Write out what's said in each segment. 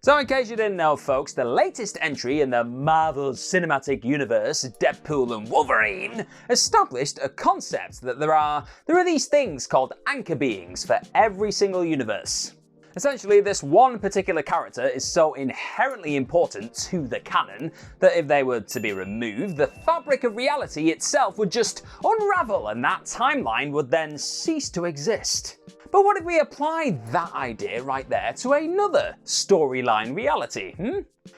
So in case you didn't know, folks, the latest entry in the Marvel Cinematic Universe, Deadpool and Wolverine, established a concept that there are these things called anchor beings for every single universe. Essentially, this one particular character is so inherently important to the canon that if they were to be removed, the fabric of reality itself would just unravel and that timeline would then cease to exist. But what if we apply that idea right there to another storyline reality?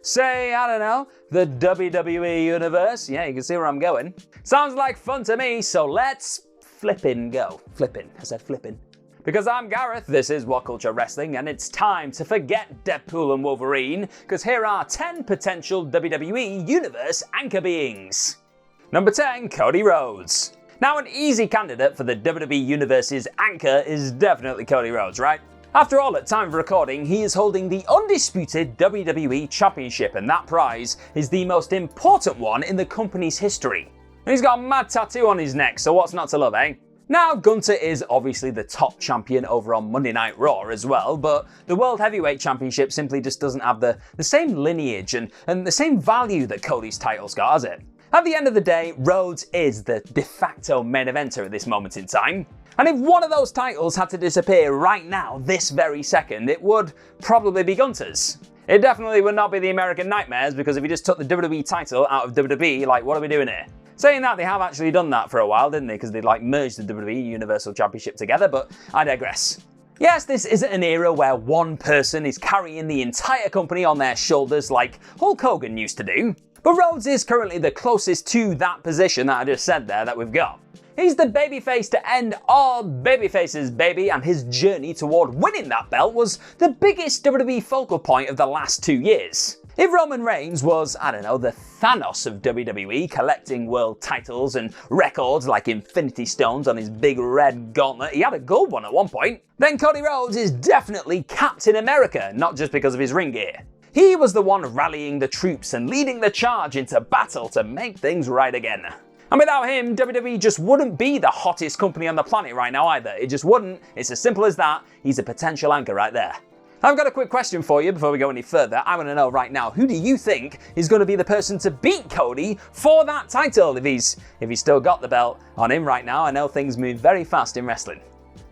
Say, I don't know, the WWE Universe? Yeah, you can see where I'm going. Sounds like fun to me, so let's flippin' go. Flippin', I said flippin'. Because I'm Gareth, this is What Culture Wrestling, and it's time to forget Deadpool and Wolverine, because here are 10 potential WWE Universe anchor beings. Number 10, Cody Rhodes. Now, an easy candidate for the WWE Universe's anchor is definitely Cody Rhodes, right? After all, at time of recording, he is holding the undisputed WWE Championship, and that prize is the most important one in the company's history. And he's got a mad tattoo on his neck, so what's not to love, eh? Now, Gunther is obviously the top champion over on Monday Night Raw as well, but the World Heavyweight Championship simply just doesn't have the same lineage and the same value that Cody's title's got, has it? At the end of the day, Rhodes is the de facto main eventer at this moment in time. And if one of those titles had to disappear right now, this very second, it would probably be Gunther's. It definitely would not be the American Nightmares, because if he just took the WWE title out of WWE, like, what are we doing here? Saying that, they have actually done that for a while, didn't they? Because they merged the WWE Universal Championship together, but I digress. Yes, this isn't an era where one person is carrying the entire company on their shoulders like Hulk Hogan used to do. But Rhodes is currently the closest to that position that I just said there that we've got. He's the babyface to end all babyfaces, baby, and his journey toward winning that belt was the biggest WWE focal point of the last 2 years. If Roman Reigns was, I don't know, the Thanos of WWE, collecting world titles and records like Infinity Stones on his big red gauntlet, he had a gold one at one point, then Cody Rhodes is definitely Captain America, not just because of his ring gear. He was the one rallying the troops and leading the charge into battle to make things right again. And without him, WWE just wouldn't be the hottest company on the planet right now either. It just wouldn't. It's as simple as that. He's a potential anchor right there. I've got a quick question for you before we go any further. I want to know right now, who do you think is going to be the person to beat Cody for that title if he's still got the belt on him right now? I know things move very fast in wrestling.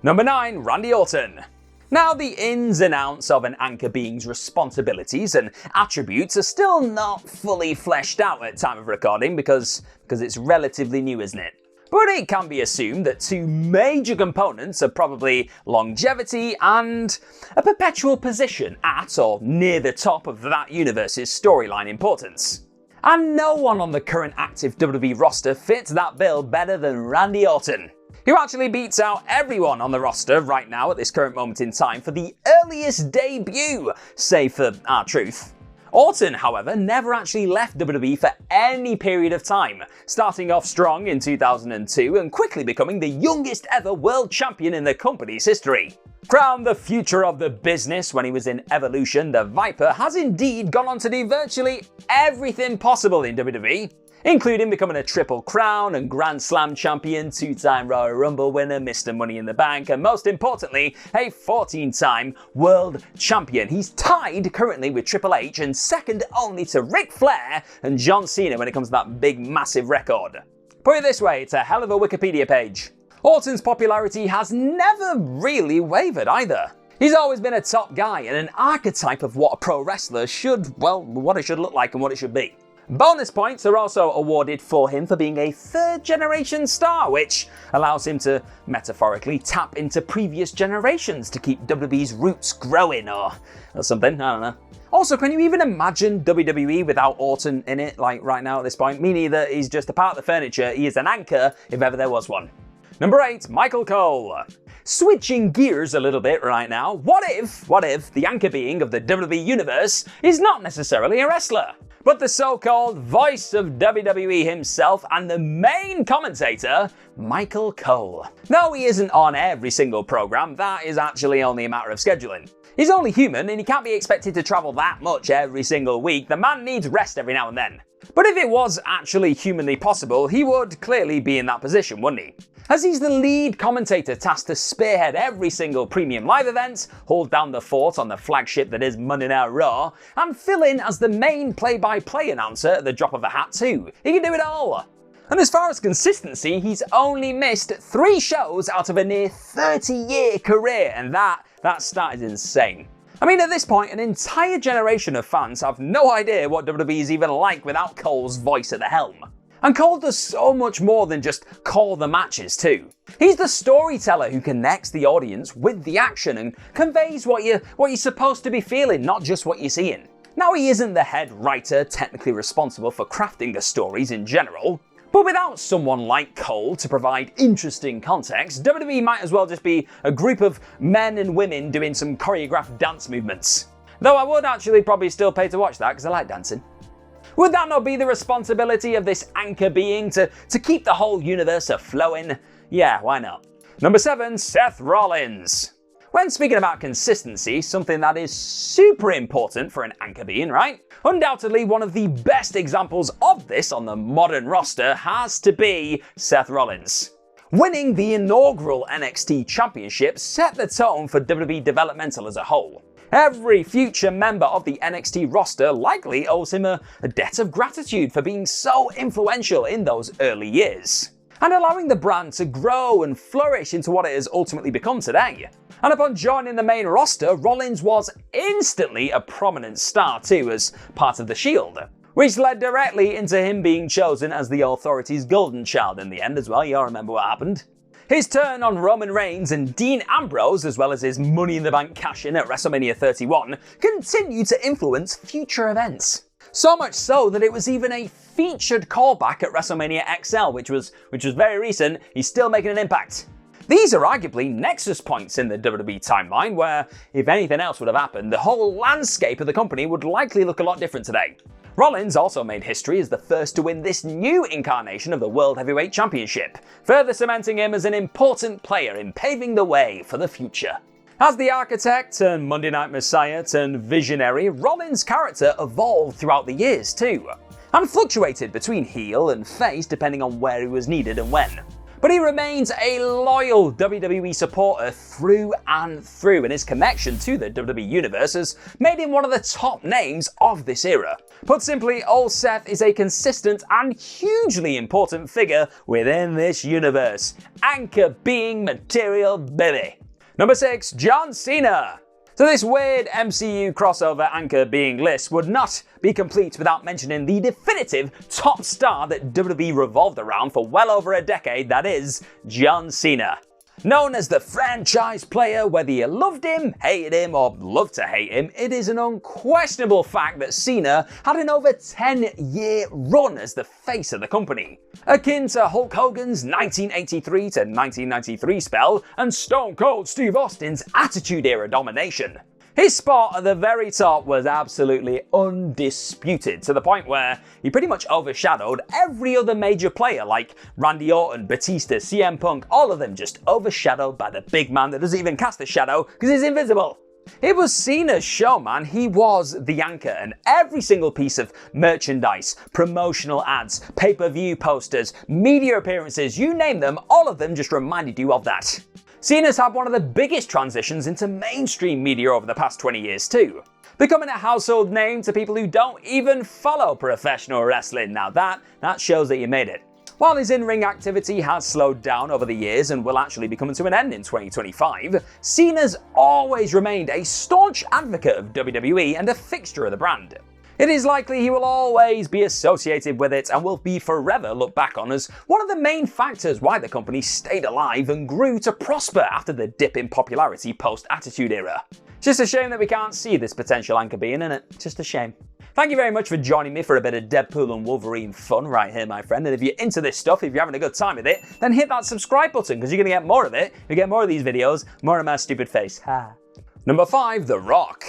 Number 9, Randy Orton. Now, the ins and outs of an anchor being's responsibilities and attributes are still not fully fleshed out at time of recording because it's relatively new, isn't it? But it can be assumed that 2 major components are probably longevity and a perpetual position at or near the top of that universe's storyline importance. And no one on the current active WWE roster fits that bill better than Randy Orton, who actually beats out everyone on the roster right now at this current moment in time for the earliest debut, save for R-Truth. Orton, however, never actually left WWE for any period of time, starting off strong in 2002 and quickly becoming the youngest ever world champion in the company's history. Crowned the future of the business when he was in Evolution, the Viper has indeed gone on to do virtually everything possible in WWE, including becoming a Triple Crown and Grand Slam champion, 2-time Royal Rumble winner, Mr. Money in the Bank, and most importantly, a 14-time world champion. He's tied currently with Triple H and second only to Ric Flair and John Cena when it comes to that big, massive record. Put it this way, it's a hell of a Wikipedia page. Orton's popularity has never really wavered either. He's always been a top guy and an archetype of what a pro wrestler should, well, what it should look like and what it should be. Bonus points are also awarded for him for being a third-generation star, which allows him to metaphorically tap into previous generations to keep WWE's roots growing or something, I don't know. Also, can you even imagine WWE without Orton in it, like right now at this point? Me neither, he's just a part of the furniture, he is an anchor if ever there was one. Number 8, Michael Cole. Switching gears a little bit right now, what if the anchor being of the WWE Universe is not necessarily a wrestler, but the so-called voice of WWE himself and the main commentator, Michael Cole. No, he isn't on every single program, that is actually only a matter of scheduling. He's only human and he can't be expected to travel that much every single week. The man needs rest every now and then. But if it was actually humanly possible, he would clearly be in that position, wouldn't he? As he's the lead commentator tasked to spearhead every single premium live event, hold down the fort on the flagship that is Monday Night Raw, and fill in as the main play-by-play announcer at the drop of a hat too. He can do it all. And as far as consistency, he's only missed 3 shows out of a near 30-year career, and that stat is insane. I mean, at this point, an entire generation of fans have no idea what WWE is even like without Cole's voice at the helm. And Cole does so much more than just call the matches too. He's the storyteller who connects the audience with the action and conveys what you're supposed to be feeling, not just what you're seeing. Now, he isn't the head writer technically responsible for crafting the stories in general, but without someone like Cole to provide interesting context, WWE might as well just be a group of men and women doing some choreographed dance movements. Though I would actually probably still pay to watch that because I like dancing. Would that not be the responsibility of this anchor being to keep the whole universe a-flowing? Yeah, why not? Number 7, Seth Rollins. When speaking about consistency, something that is super important for an anchor being, right? Undoubtedly, one of the best examples of this on the modern roster has to be Seth Rollins. Winning the inaugural NXT Championship set the tone for WWE developmental as a whole. Every future member of the NXT roster likely owes him a debt of gratitude for being so influential in those early years, and allowing the brand to grow and flourish into what it has ultimately become today. And upon joining the main roster, Rollins was instantly a prominent star too as part of the Shield, which led directly into him being chosen as the Authority's golden child in the end as well. You all remember what happened. His turn on Roman Reigns and Dean Ambrose, as well as his Money in the Bank cash-in at WrestleMania 31, continued to influence future events. So much so that it was even a featured callback at WrestleMania XL, which was very recent. He's still making an impact. These are arguably nexus points in the WWE timeline where, if anything else would have happened, the whole landscape of the company would likely look a lot different today. Rollins also made history as the first to win this new incarnation of the World Heavyweight Championship, further cementing him as an important player in paving the way for the future. As the architect and Monday Night Messiah turned visionary, Rollins' character evolved throughout the years too, and fluctuated between heel and face depending on where he was needed and when. But he remains a loyal WWE supporter through and through, and his connection to the WWE Universe has made him one of the top names of this era. Put simply, old Seth is a consistent and hugely important figure within this universe. Anchor being material, baby. Number 6, John Cena. So this weird MCU crossover anchor being list would not be complete without mentioning the definitive top star that WWE revolved around for well over a decade, that is, John Cena. Known as the franchise player, whether you loved him, hated him, or loved to hate him, it is an unquestionable fact that Cena had an over 10-year run as the face of the company, akin to Hulk Hogan's 1983 to 1993 spell and Stone Cold Steve Austin's Attitude Era domination. His spot at the very top was absolutely undisputed, to the point where he pretty much overshadowed every other major player like Randy Orton, Batista, CM Punk, all of them just overshadowed by the big man that doesn't even cast a shadow because he's invisible. It was Cena's show, man. He was the anchor, and every single piece of merchandise, promotional ads, pay-per-view posters, media appearances, you name them, all of them just reminded you of that. Cena's had one of the biggest transitions into mainstream media over the past 20 years too, becoming a household name to people who don't even follow professional wrestling. Now that shows that you made it. While his in-ring activity has slowed down over the years and will actually be coming to an end in 2025, Cena's always remained a staunch advocate of WWE and a fixture of the brand. It is likely he will always be associated with it and will be forever looked back on as one of the main factors why the company stayed alive and grew to prosper after the dip in popularity post-Attitude Era. Just a shame that we can't see this potential anchor being in it. Just a shame. Thank you very much for joining me for a bit of Deadpool and Wolverine fun right here, my friend. And if you're into this stuff, if you're having a good time with it, then hit that subscribe button because you're going to get more of it. You get more of these videos, more of my stupid face. Ha. Number 5, The Rock.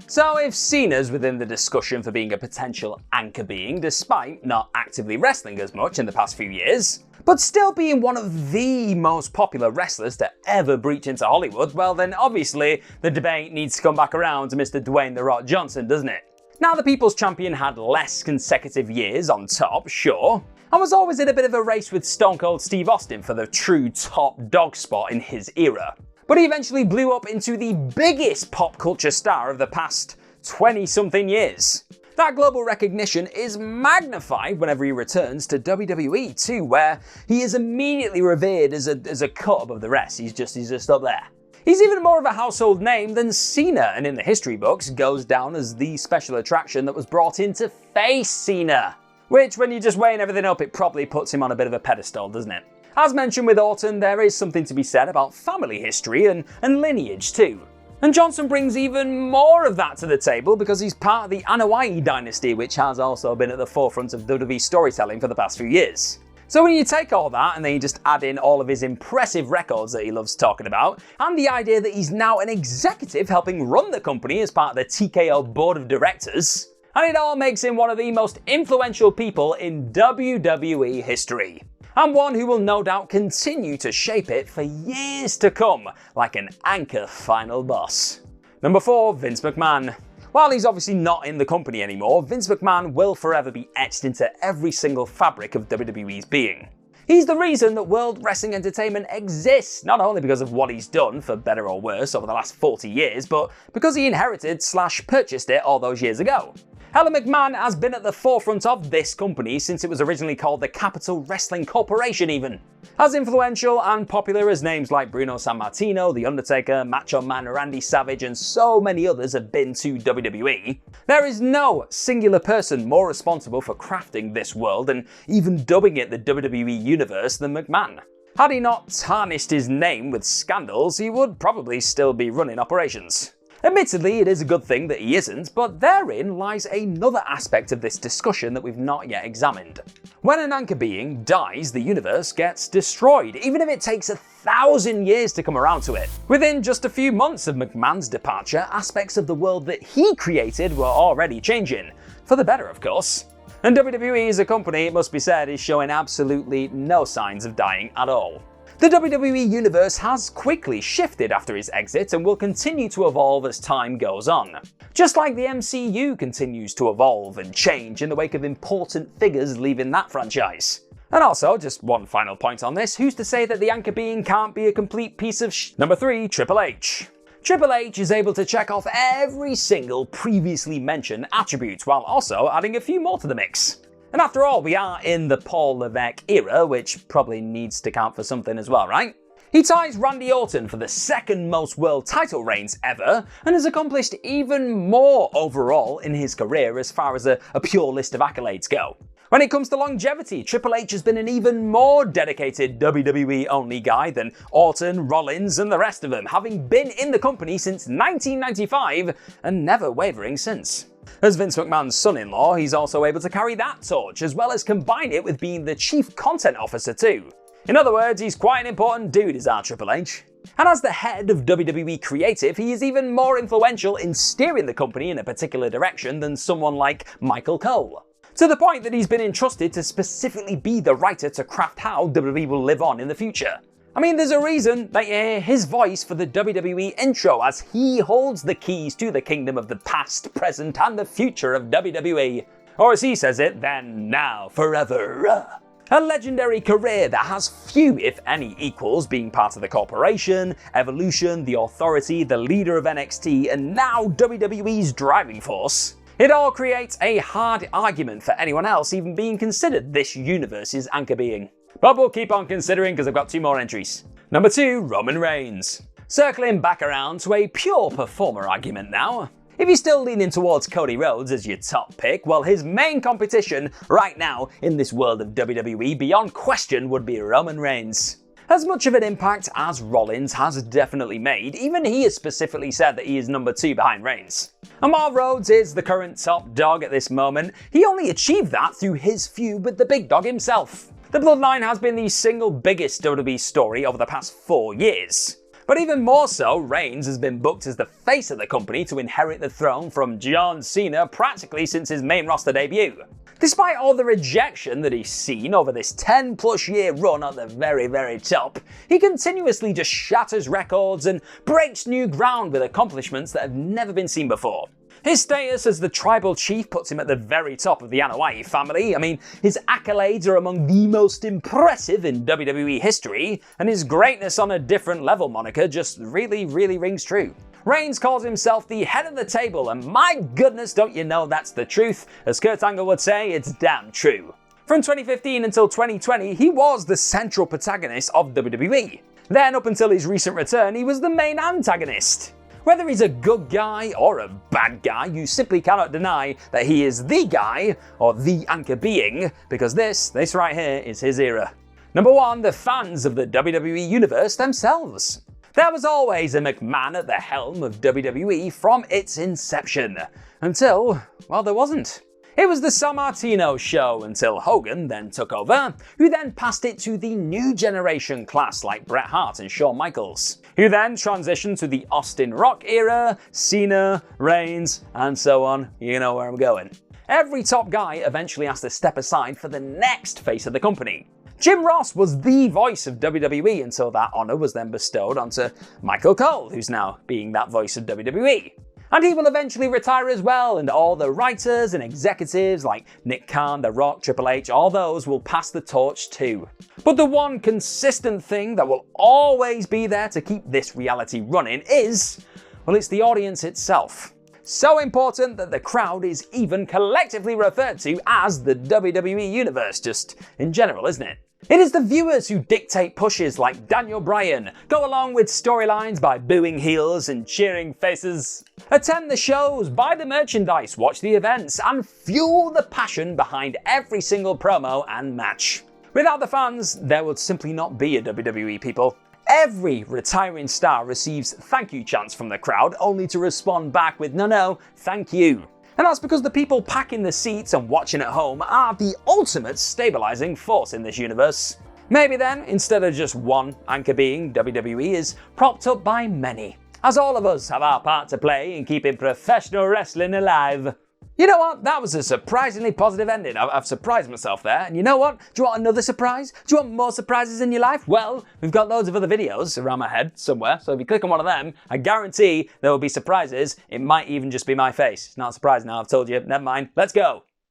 So if Cena's within the discussion for being a potential anchor being, despite not actively wrestling as much in the past few years, but still being one of the most popular wrestlers to ever breach into Hollywood, well then obviously the debate needs to come back around to Mr. Dwayne "The Rock" Johnson, doesn't it? Now the People's Champion had less consecutive years on top, sure, and was always in a bit of a race with Stone Cold Steve Austin for the true top dog spot in his era. But he eventually blew up into the biggest pop culture star of the past 20-something years. That global recognition is magnified whenever he returns to WWE too, where he is immediately revered as a cut above the rest. He's just up there. He's even more of a household name than Cena, and in the history books goes down as the special attraction that was brought in to face Cena. Which, when you're just weighing everything up, it probably puts him on a bit of a pedestal, doesn't it? As mentioned with Orton, there is something to be said about family history and lineage too. And Johnson brings even more of that to the table because he's part of the Anoa'i dynasty, which has also been at the forefront of WWE storytelling for the past few years. So when you take all that and then you just add in all of his impressive records that he loves talking about, and the idea that he's now an executive helping run the company as part of the TKO board of directors, and it all makes him one of the most influential people in WWE history. And one who will no doubt continue to shape it for years to come, like an anchor final boss. Number 4, Vince McMahon. While he's obviously not in the company anymore, Vince McMahon will forever be etched into every single fabric of WWE's being. He's the reason that World Wrestling Entertainment exists, not only because of what he's done, for better or worse, over the last 40 years, but because he inherited/purchased it all those years ago. Helen McMahon has been at the forefront of this company since it was originally called the Capital Wrestling Corporation even. As influential and popular as names like Bruno Sammartino, The Undertaker, Macho Man Randy Savage and so many others have been to WWE, there is no singular person more responsible for crafting this world and even dubbing it the WWE Universe than McMahon. Had he not tarnished his name with scandals, he would probably still be running operations. Admittedly, it is a good thing that he isn't, but therein lies another aspect of this discussion that we've not yet examined. When an anchor being dies, the universe gets destroyed, even if it takes 1,000 years to come around to it. Within just a few months of McMahon's departure, aspects of the world that he created were already changing. For the better, of course. And WWE as a company, it must be said, is showing absolutely no signs of dying at all. The WWE Universe has quickly shifted after his exit and will continue to evolve as time goes on. Just like the MCU continues to evolve and change in the wake of important figures leaving that franchise. And also, just one final point on this, who's to say that the anchor being can't be a complete piece of Number 3, Triple H. Triple H is able to check off every single previously mentioned attribute while also adding a few more to the mix. And after all, we are in the Paul Levesque era, which probably needs to count for something as well, right? He ties Randy Orton for the second most world title reigns ever, and has accomplished even more overall in his career as far as a pure list of accolades go. When it comes to longevity, Triple H has been an even more dedicated WWE-only guy than Orton, Rollins, and the rest of them, having been in the company since 1995 and never wavering since. As Vince McMahon's son-in-law, he's also able to carry that torch, as well as combine it with being the chief content officer too. In other words, he's quite an important dude, is our Triple H. And as the head of WWE Creative, he is even more influential in steering the company in a particular direction than someone like Michael Cole. To the point that he's been entrusted to specifically be the writer to craft how WWE will live on in the future. I mean, there's a reason that you hear his voice for the WWE intro, as he holds the keys to the kingdom of the past, present, and the future of WWE. Or as he says it, then, now, forever. A legendary career that has few, if any, equals, being part of the corporation, Evolution, the Authority, the leader of NXT, and now WWE's driving force. It all creates a hard argument for anyone else even being considered this universe's anchor being. But we'll keep on considering because I've got 2 more entries. Number 2, Roman Reigns. Circling back around to a pure performer argument now. If you're still leaning towards Cody Rhodes as your top pick, well, his main competition right now in this world of WWE beyond question would be Roman Reigns. As much of an impact as Rollins has definitely made, even he has specifically said that he is number 2 behind Reigns. And while Rhodes is the current top dog at this moment, he only achieved that through his feud with the big dog himself. The bloodline has been the single biggest WWE story over the past 4 years. But even more so, Reigns has been booked as the face of the company to inherit the throne from John Cena practically since his main roster debut. Despite all the rejection that he's seen over this 10+ year run at the very top, he continuously just shatters records and breaks new ground with accomplishments that have never been seen before. His status as the tribal chief puts him at the very top of the Anoa'i family. I mean, his accolades are among the most impressive in WWE history, and his greatness on a different level moniker just really rings true. Reigns calls himself the head of the table, and my goodness, don't you know that's the truth? As Kurt Angle would say, it's damn true. From 2015 until 2020, he was the central protagonist of WWE. Then, up until his recent return, he was the main antagonist. Whether he's a good guy or a bad guy, you simply cannot deny that he is the guy, or the anchor being, because this right here is his era. Number 1, the fans of the WWE Universe themselves. There was always a McMahon at the helm of WWE from its inception. Until, well, there wasn't. It was the Sammartino show until Hogan then took over, who then passed it to the new generation class like Bret Hart and Shawn Michaels, who then transitioned to the Austin Rock era, Cena, Reigns, and so on. You know where I'm going. Every top guy eventually has to step aside for the next face of the company. Jim Ross was the voice of WWE until that honour was then bestowed onto Michael Cole, who's now being that voice of WWE. And he will eventually retire as well, and all the writers and executives like Nick Khan, The Rock, Triple H, all those will pass the torch too. But the one consistent thing that will always be there to keep this reality running is, well, it's the audience itself. So important that the crowd is even collectively referred to as the WWE Universe, just in general, isn't it? It is the viewers who dictate pushes like Daniel Bryan, go along with storylines by booing heels and cheering faces, attend the shows, buy the merchandise, watch the events, and fuel the passion behind every single promo and match. Without the fans, there would simply not be a WWE, people. Every retiring star receives thank you chants from the crowd, only to respond back with no, thank you. And that's because the people packing the seats and watching at home are the ultimate stabilizing force in this universe. Maybe then, instead of just one anchor being, WWE is propped up by many, as all of us have our part to play in keeping professional wrestling alive. You know what? That was a surprisingly positive ending. I've surprised myself there. And you know what? Do you want another surprise? Do you want more surprises in your life? Well, we've got loads of other videos around my head somewhere. So if you click on one of them, I guarantee there will be surprises. It might even just be my face. It's not a surprise now, I've told you. Never mind. Let's go.